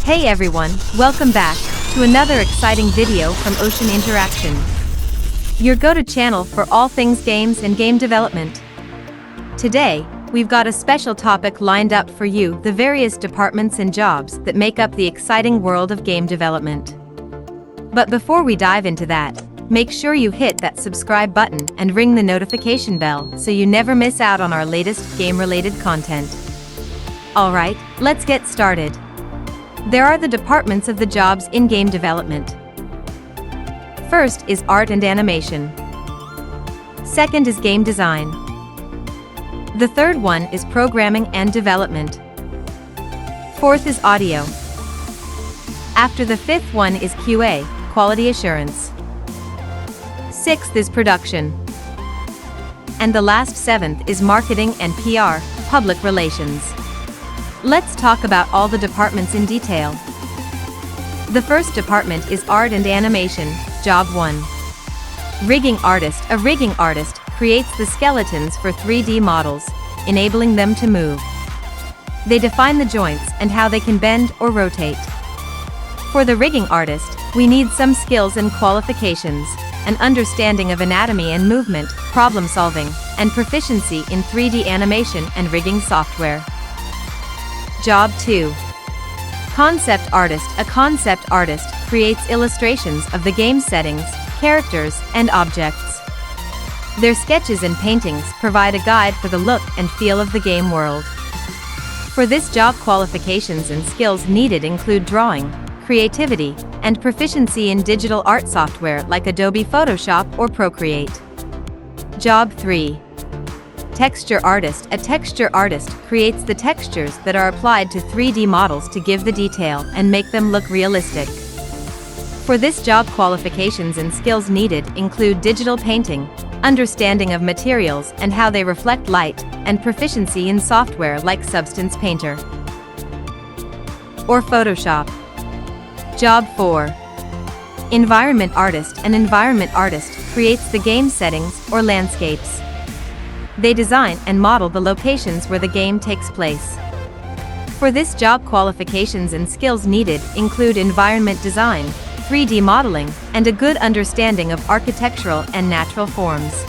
Hey everyone, welcome back to another exciting video from Ocean Interaction, your go-to channel for all things games and game development. Today, we've got a special topic lined up for you: the various departments and jobs that make up the exciting world of game development. But before we dive into that, make sure you hit that subscribe button and ring the notification bell so you never miss out on our latest game-related content. Alright, let's get started. There are the departments of the jobs in game development. First is art and animation. Second is game design. The third one is programming and development. Fourth is audio. After the fifth one is QA, quality assurance. Sixth is production. And the last seventh is marketing and PR, public relations. Let's talk about all the departments in detail. The first department is art and animation, job 1. Rigging artist. A rigging artist creates the skeletons for 3D models, enabling them to move. They define the joints and how they can bend or rotate. For the rigging artist, we need some skills and qualifications: an understanding of anatomy and movement, problem solving, and proficiency in 3D animation and rigging software. Job 2. Concept artist. A concept artist creates illustrations of the game settings, characters, and objects. Their sketches and paintings provide a guide for the look and feel of the game world. For this job, qualifications and skills needed include drawing, creativity, and proficiency in digital art software like Adobe Photoshop or Procreate. Job 3. Texture artist. A texture artist creates the textures that are applied to 3D models to give the detail and make them look realistic. For this job, qualifications and skills needed include digital painting, understanding of materials and how they reflect light, and proficiency in software like Substance Painter or Photoshop. Job 4. Environment artist. An environment artist creates the game settings or landscapes. They design and model the locations where the game takes place. For this job, qualifications and skills needed include environment design, 3D modeling, and a good understanding of architectural and natural forms.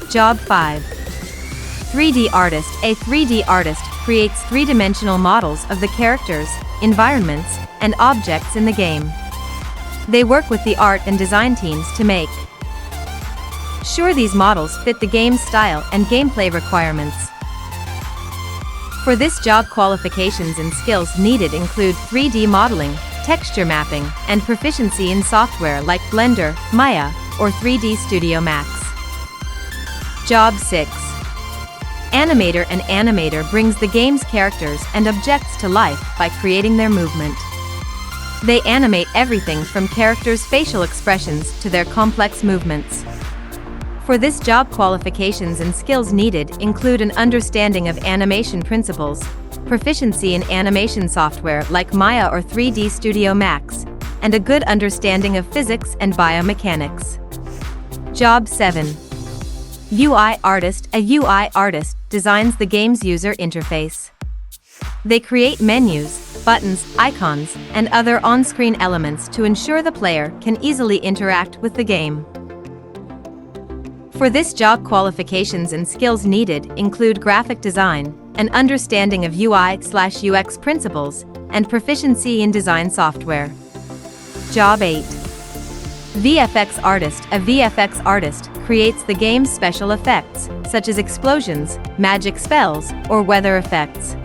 Job 5. 3D artist. A 3D artist creates three-dimensional models of the characters, environments, and objects in the game. They work with the art and design teams to make sure these models fit the game's style and gameplay requirements. For this job, qualifications and skills needed include 3D modeling, texture mapping, and proficiency in software like Blender, Maya, or 3D Studio Max. Job 6. Animator. An animator brings the game's characters and objects to life by creating their movement. They animate everything from characters' facial expressions to their complex movements. For this job, qualifications and skills needed include an understanding of animation principles, proficiency in animation software like Maya or 3D Studio Max, and a good understanding of physics and biomechanics. Job 7. UI artist. A UI artist designs the game's user interface. They create menus, buttons, icons, and other on-screen elements to ensure the player can easily interact with the game. For this job, qualifications and skills needed include graphic design, an understanding of UI/UX principles, and proficiency in design software. Job 8. VFX artist. A VFX artist creates the game's special effects, such as explosions, magic spells, or weather effects.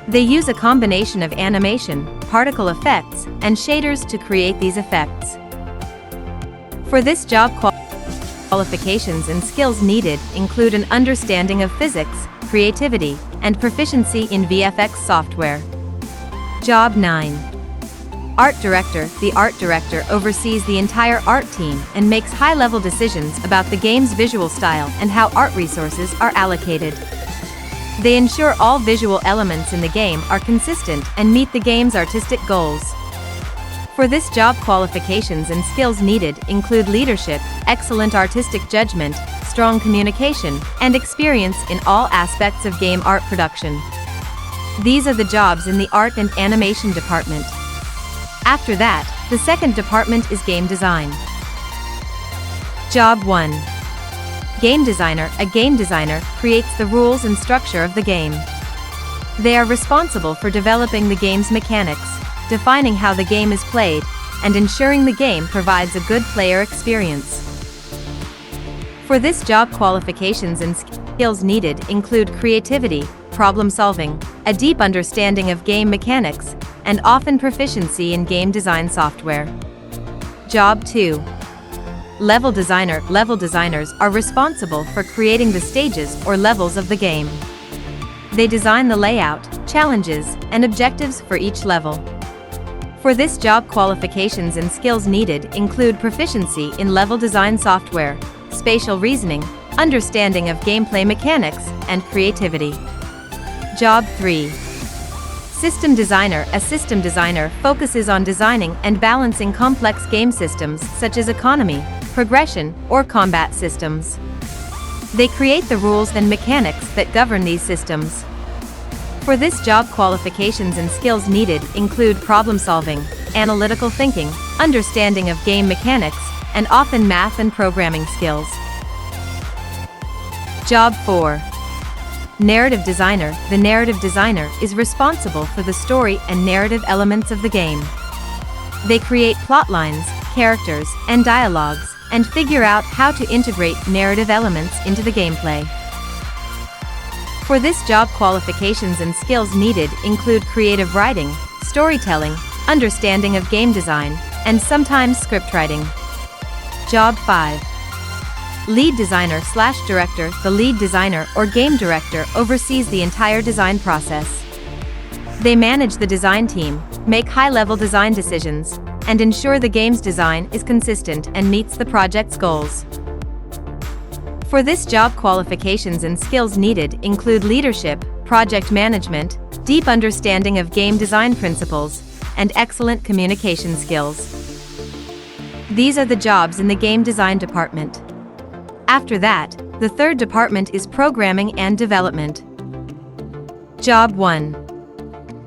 They use a combination of animation, particle effects, and shaders to create these effects. For this job, qualifications and skills needed include an understanding of physics, creativity, and proficiency in VFX software. Job 9. Art director. The art director oversees the entire art team and makes high-level decisions about the game's visual style and how art resources are allocated. They ensure all visual elements in the game are consistent and meet the game's artistic goals. For this job, qualifications and skills needed include leadership, excellent artistic judgment, strong communication, and experience in all aspects of game art production. These are the jobs in the art and animation department. After that, the second department is game design. Job 1. Game designer. A game designer creates the rules and structure of the game. They are responsible for developing the game's mechanics, defining how the game is played, and ensuring the game provides a good player experience. For this job, qualifications and skills needed include creativity, problem solving, a deep understanding of game mechanics, and often proficiency in game design software. Job 2. Level designer. Level designers are responsible for creating the stages or levels of the game. They design the layout, challenges, and objectives for each level. For this job, qualifications and skills needed include proficiency in level design software, spatial reasoning, understanding of gameplay mechanics, and creativity. Job 3. System designer. A system designer focuses on designing and balancing complex game systems such as economy, progression, or combat systems. They create the rules and mechanics that govern these systems. For this job, qualifications and skills needed include problem solving, analytical thinking, understanding of game mechanics, and often math and programming skills. Job 4. Narrative designer. The narrative designer is responsible for the story and narrative elements of the game. They create plot lines, characters, and dialogues, and figure out how to integrate narrative elements into the gameplay. For this job, qualifications and skills needed include creative writing, storytelling, understanding of game design, and sometimes script writing. Job 5. Lead designer/director. The lead designer or game director oversees the entire design process. They manage the design team, make high-level design decisions, and ensure the game's design is consistent and meets the project's goals. For this job, qualifications and skills needed include leadership, project management, deep understanding of game design principles, and excellent communication skills. These are the jobs in the game design department. After that, the third department is programming and development. Job 1.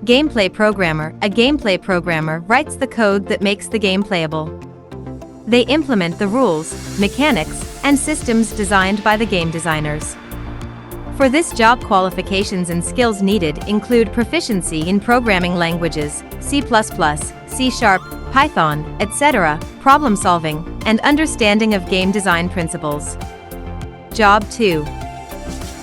Gameplay programmer. A gameplay programmer writes the code that makes the game playable. They implement the rules, mechanics, and systems designed by the game designers. For this job, qualifications and skills needed include proficiency in programming languages, C++, C#, Python, etc., problem solving, and understanding of game design principles. Job 2.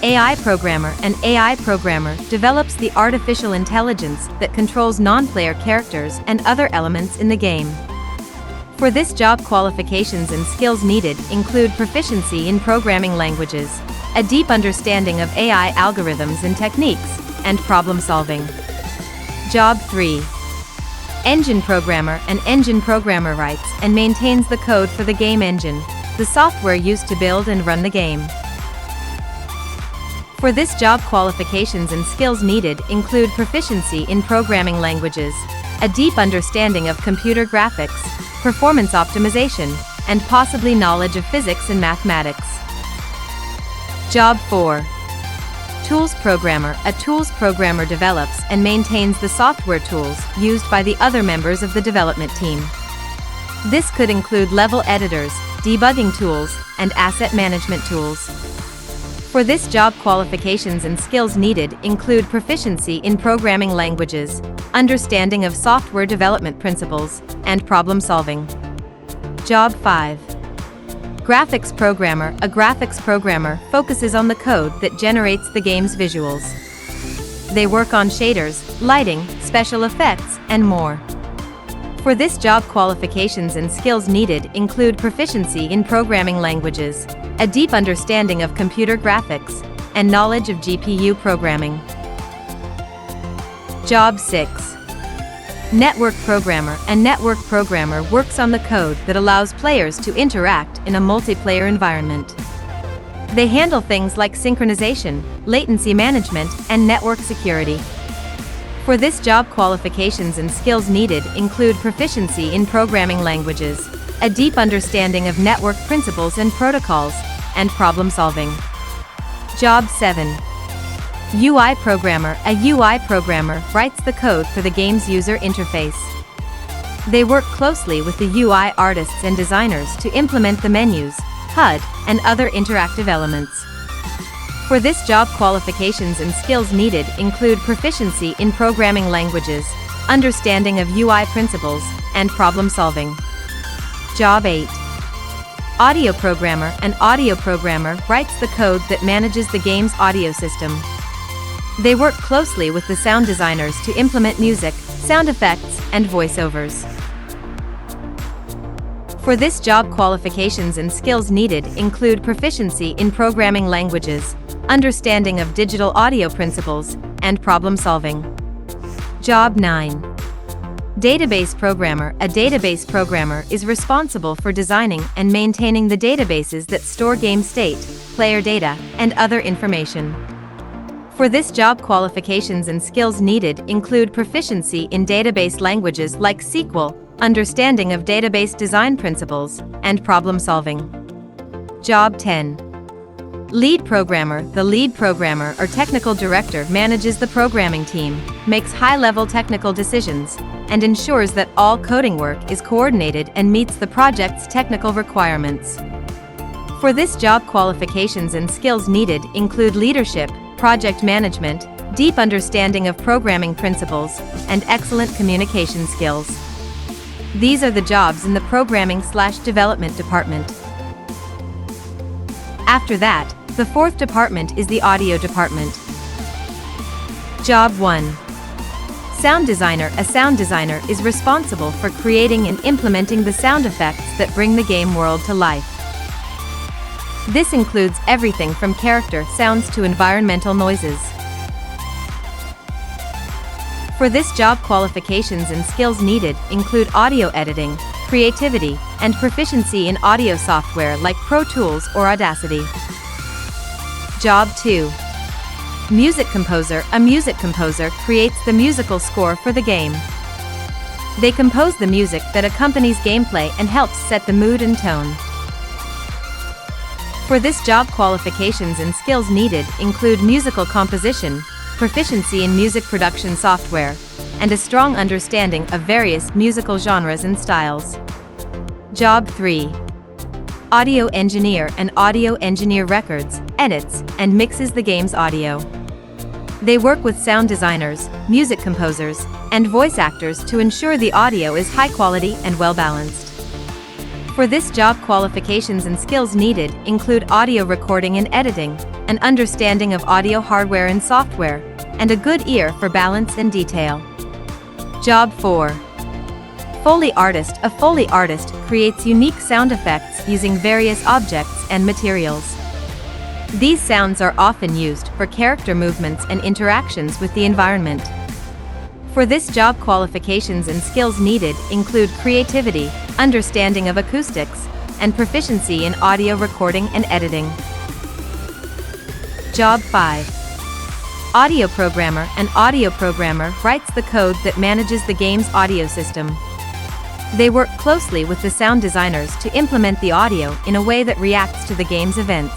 AI programmer. An AI programmer develops the artificial intelligence that controls non-player characters and other elements in the game. For this job, qualifications and skills needed include proficiency in programming languages, a deep understanding of AI algorithms and techniques, and problem solving. Job 3. Engine programmer. An engine programmer writes and maintains the code for the game engine, the software used to build and run the game. For this job, qualifications and skills needed include proficiency in programming languages, a deep understanding of computer graphics, performance optimization, and possibly knowledge of physics and mathematics. Job 4. Tools programmer. A tools programmer develops and maintains the software tools used by the other members of the development team. This could include level editors, debugging tools, and asset management tools. For this job, qualifications and skills needed include proficiency in programming languages, understanding of software development principles, and problem solving. Job 5. Graphics programmer. A graphics programmer focuses on the code that generates the game's visuals. They work on shaders, lighting, special effects, and more. For this job, qualifications and skills needed include proficiency in programming languages, a deep understanding of computer graphics, and knowledge of GPU programming. Job 6. Network programmer. A network programmer works on the code that allows players to interact in a multiplayer environment. They handle things like synchronization, latency management, and network security. For this job, qualifications and skills needed include proficiency in programming languages, a deep understanding of network principles and protocols, and problem solving. Job 7. UI programmer. A UI programmer writes the code for the game's user interface. They work closely with the UI artists and designers to implement the menus, HUD, and other interactive elements. For this job, qualifications and skills needed include proficiency in programming languages, understanding of UI principles, and problem solving. Job 8. Audio programmer. An audio programmer writes the code that manages the game's audio system. They work closely with the sound designers to implement music, sound effects, and voiceovers. For this job, qualifications and skills needed include proficiency in programming languages, understanding of digital audio principles, and problem solving. Job 9. Database programmer. A database programmer is responsible for designing and maintaining the databases that store game state, player data, and other information. For this job, qualifications and skills needed include proficiency in database languages like SQL, understanding of database design principles, and problem solving. Job 10. Lead programmer. The lead programmer or technical director manages the programming team, makes high-level technical decisions, and ensures that all coding work is coordinated and meets the project's technical requirements. For this job, qualifications and skills needed include leadership, project management, deep understanding of programming principles, and excellent communication skills. These are the jobs in the programming/development department. After that, the fourth department is the audio department. Job 1. Sound designer. A sound designer is responsible for creating and implementing the sound effects that bring the game world to life. This includes everything from character sounds to environmental noises. For this job, qualifications and skills needed include audio editing, creativity, and proficiency in audio software like Pro Tools or Audacity. Job 2. Music composer. A music composer creates the musical score for the game. They compose the music that accompanies gameplay and helps set the mood and tone. For this job, qualifications and skills needed include musical composition, proficiency in music production software, and a strong understanding of various musical genres and styles. Job 3. Audio engineer. An audio engineer records, edits, and mixes the game's audio. They work with sound designers, music composers, and voice actors to ensure the audio is high quality and well balanced. For this job, qualifications and skills needed include audio recording and editing, an understanding of audio hardware and software, and a good ear for balance and detail. Job 4. Foley artist. A Foley artist creates unique sound effects using various objects and materials. These sounds are often used for character movements and interactions with the environment. For this job, qualifications and skills needed include creativity, understanding of acoustics, and proficiency in audio recording and editing. Job 5. Audio programmer. An audio programmer writes the code that manages the game's audio system. They work closely with the sound designers to implement the audio in a way that reacts to the game's events.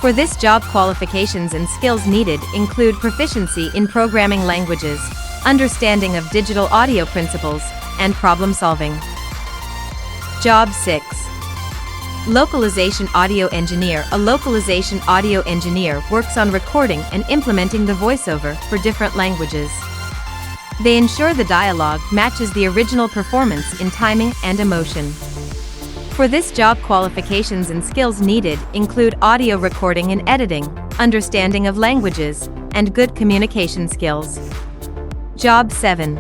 For this job, qualifications and skills needed include proficiency in programming languages, understanding of digital audio principles, and problem solving. Job 6. Localization audio engineer. A localization audio engineer works on recording and implementing the voiceover for different languages. They ensure the dialogue matches the original performance in timing and emotion. For this job, qualifications and skills needed include audio recording and editing, understanding of languages, and good communication skills. Job 7.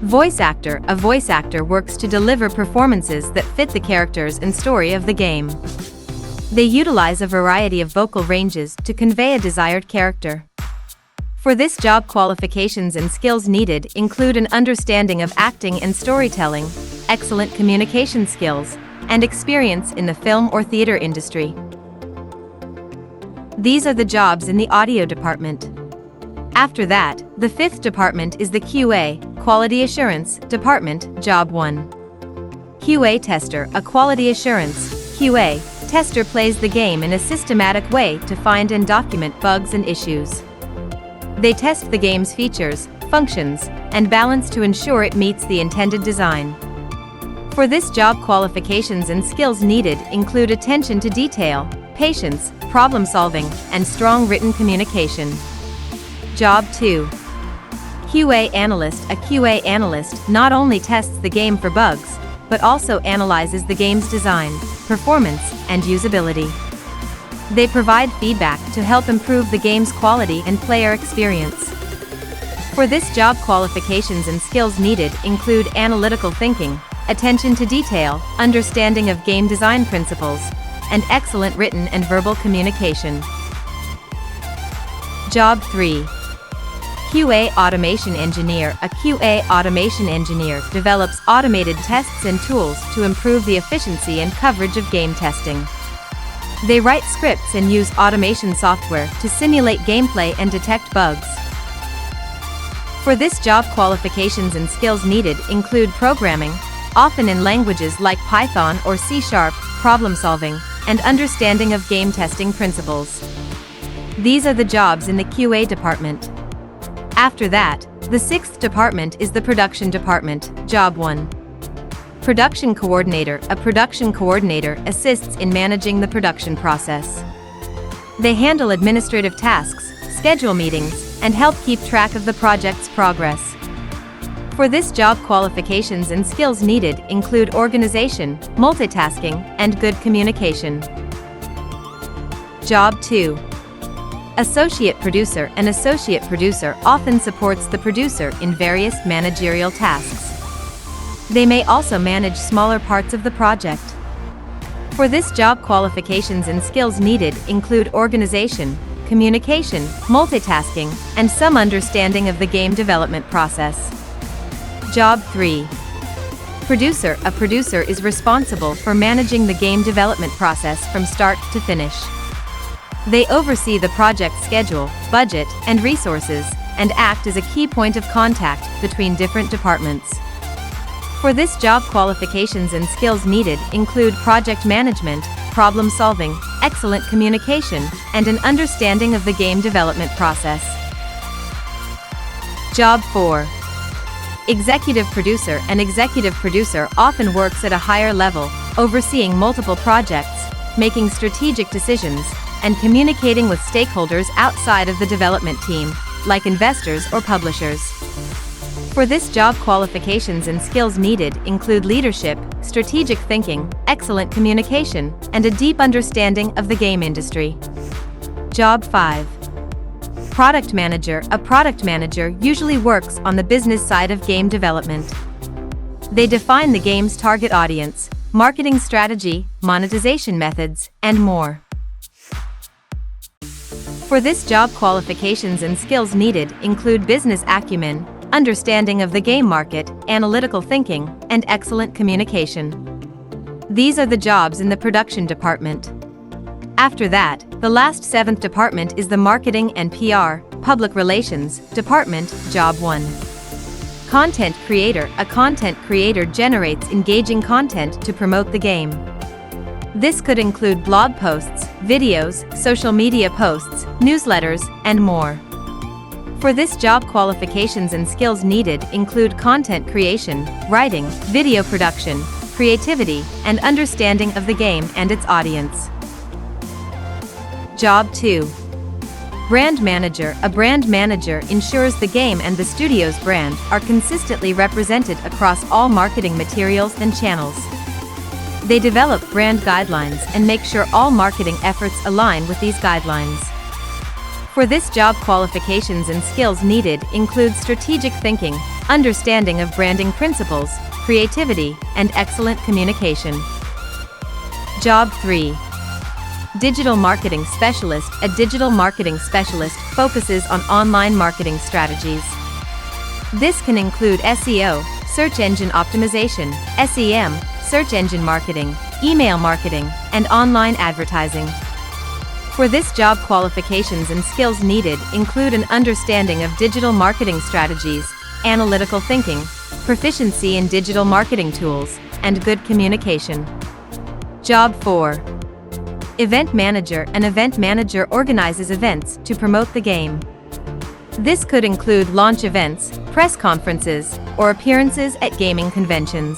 Voice actor. A voice actor works to deliver performances that fit the characters and story of the game. They utilize a variety of vocal ranges to convey a desired character. For this job, qualifications and skills needed include an understanding of acting and storytelling, excellent communication skills, and experience in the film or theater industry. These are the jobs in the audio department. After that, the fifth department is the QA, Quality Assurance, Department. Job 1. QA tester. A quality assurance (QA) tester plays the game in a systematic way to find and document bugs and issues. They test the game's features, functions, and balance to ensure it meets the intended design. For this job, qualifications and skills needed include attention to detail, patience, problem solving, and strong written communication. Job 2. QA Analyst. A QA analyst not only tests the game for bugs, but also analyzes the game's design, performance, and usability. They provide feedback to help improve the game's quality and player experience. For this job, qualifications and skills needed include analytical thinking, attention to detail, understanding of game design principles, and excellent written and verbal communication. Job 3. QA Automation Engineer. A QA automation engineer develops automated tests and tools to improve the efficiency and coverage of game testing. They write scripts and use automation software to simulate gameplay and detect bugs. For this job, qualifications and skills needed include programming, often in languages like Python or C#, problem solving, and understanding of game testing principles. These are the jobs in the QA department. After that, the sixth department is the production department. Job 1. Production Coordinator. A production coordinator assists in managing the production process. They handle administrative tasks, schedule meetings, and help keep track of the project's progress. For this job, qualifications and skills needed include organization, multitasking, and good communication. Job 2. Associate Producer. An associate producer often supports the producer in various managerial tasks. They may also manage smaller parts of the project. For this job, qualifications and skills needed include organization, communication, multitasking, and some understanding of the game development process. Job 3. Producer. A producer is responsible for managing the game development process from start to finish. They oversee the project schedule, budget, and resources, and act as a key point of contact between different departments. For this job, qualifications and skills needed include project management, problem solving, excellent communication, and an understanding of the game development process. Job 4. Executive Producer. An executive producer often works at a higher level, overseeing multiple projects, making strategic decisions, and communicating with stakeholders outside of the development team, like investors or publishers. For this job, qualifications and skills needed include leadership, strategic thinking, excellent communication, and a deep understanding of the game industry. Job 5. Product Manager. A product manager usually works on the business side of game development. They define the game's target audience, marketing strategy, monetization methods, and more. For this job, qualifications and skills needed include business acumen, understanding of the game market, analytical thinking, and excellent communication. These are the jobs in the production department. After that, the last seventh department is the Marketing and PR, Public Relations department. Job 1. Content Creator. A content creator generates engaging content to promote the game. This could include blog posts, videos, social media posts, newsletters, and more. For this job, qualifications and skills needed include content creation, writing, video production, creativity, and understanding of the game and its audience. Job 2. Brand Manager. A brand manager ensures the game and the studio's brand are consistently represented across all marketing materials and channels. They develop brand guidelines and make sure all marketing efforts align with these guidelines. For this job, qualifications and skills needed include strategic thinking, understanding of branding principles, creativity, and excellent communication. Job 3. Digital Marketing Specialist. A digital marketing specialist focuses on online marketing strategies. This can include SEO, search engine optimization, SEM, search engine marketing, email marketing, and online advertising. For this job, qualifications and skills needed include an understanding of digital marketing strategies, analytical thinking, proficiency in digital marketing tools, and good communication. Job 4. Event Manager. An event manager organizes events to promote the game. This could include launch events, press conferences, or appearances at gaming conventions.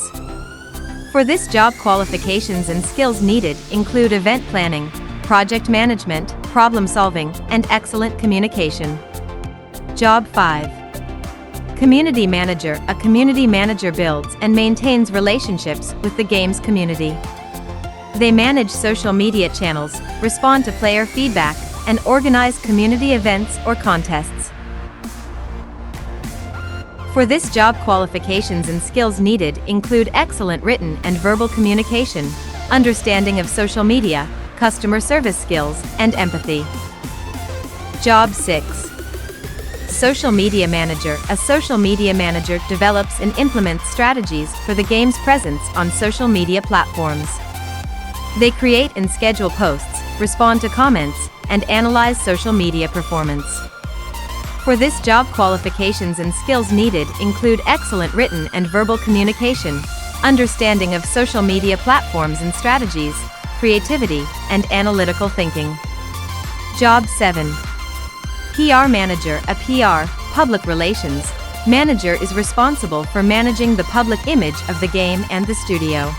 For this job, qualifications and skills needed include event planning, project management, problem solving, and excellent communication. Job 5. Community Manager. A community manager builds and maintains relationships with the game's community. They manage social media channels, respond to player feedback, and organize community events or contests. For this job, qualifications and skills needed include excellent written and verbal communication, understanding of social media, customer service skills, and empathy. Job 6. Social Media Manager. A social media manager develops and implements strategies for the game's presence on social media platforms. They create and schedule posts, respond to comments, and analyze social media performance. For this job, qualifications and skills needed include excellent written and verbal communication, understanding of social media platforms and strategies, creativity, and analytical thinking. Job 7. PR Manager. A PR, public relations, manager is responsible for managing the public image of the game and the studio.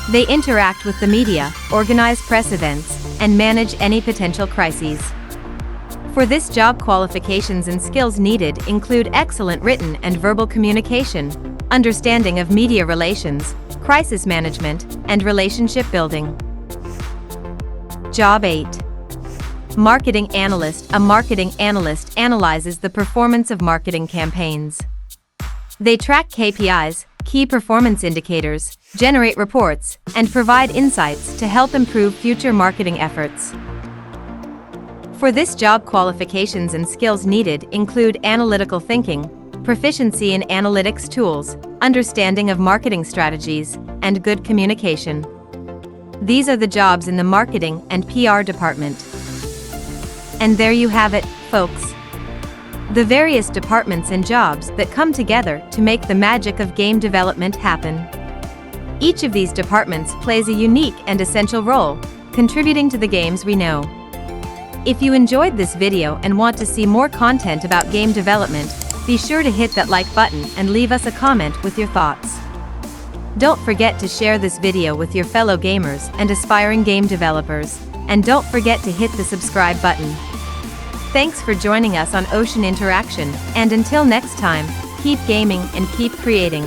They interact with the media, organize press events, and manage any potential crises. For this job, qualifications and skills needed include excellent written and verbal communication, understanding of media relations, crisis management, and relationship building. Job 8. Marketing Analyst. A marketing analyst analyzes the performance of marketing campaigns. They track KPIs, key performance indicators, generate reports, and provide insights to help improve future marketing efforts. For this job, qualifications and skills needed include analytical thinking, proficiency in analytics tools, understanding of marketing strategies, and good communication. These are the jobs in the marketing and PR department. And there you have it, folks. The various departments and jobs that come together to make the magic of game development happen. Each of these departments plays a unique and essential role, contributing to the games we know. If you enjoyed this video and want to see more content about game development, be sure to hit that like button and leave us a comment with your thoughts. Don't forget to share this video with your fellow gamers and aspiring game developers, and don't forget to hit the subscribe button. Thanks for joining us on Ocean Interaction, and until next time, keep gaming and keep creating.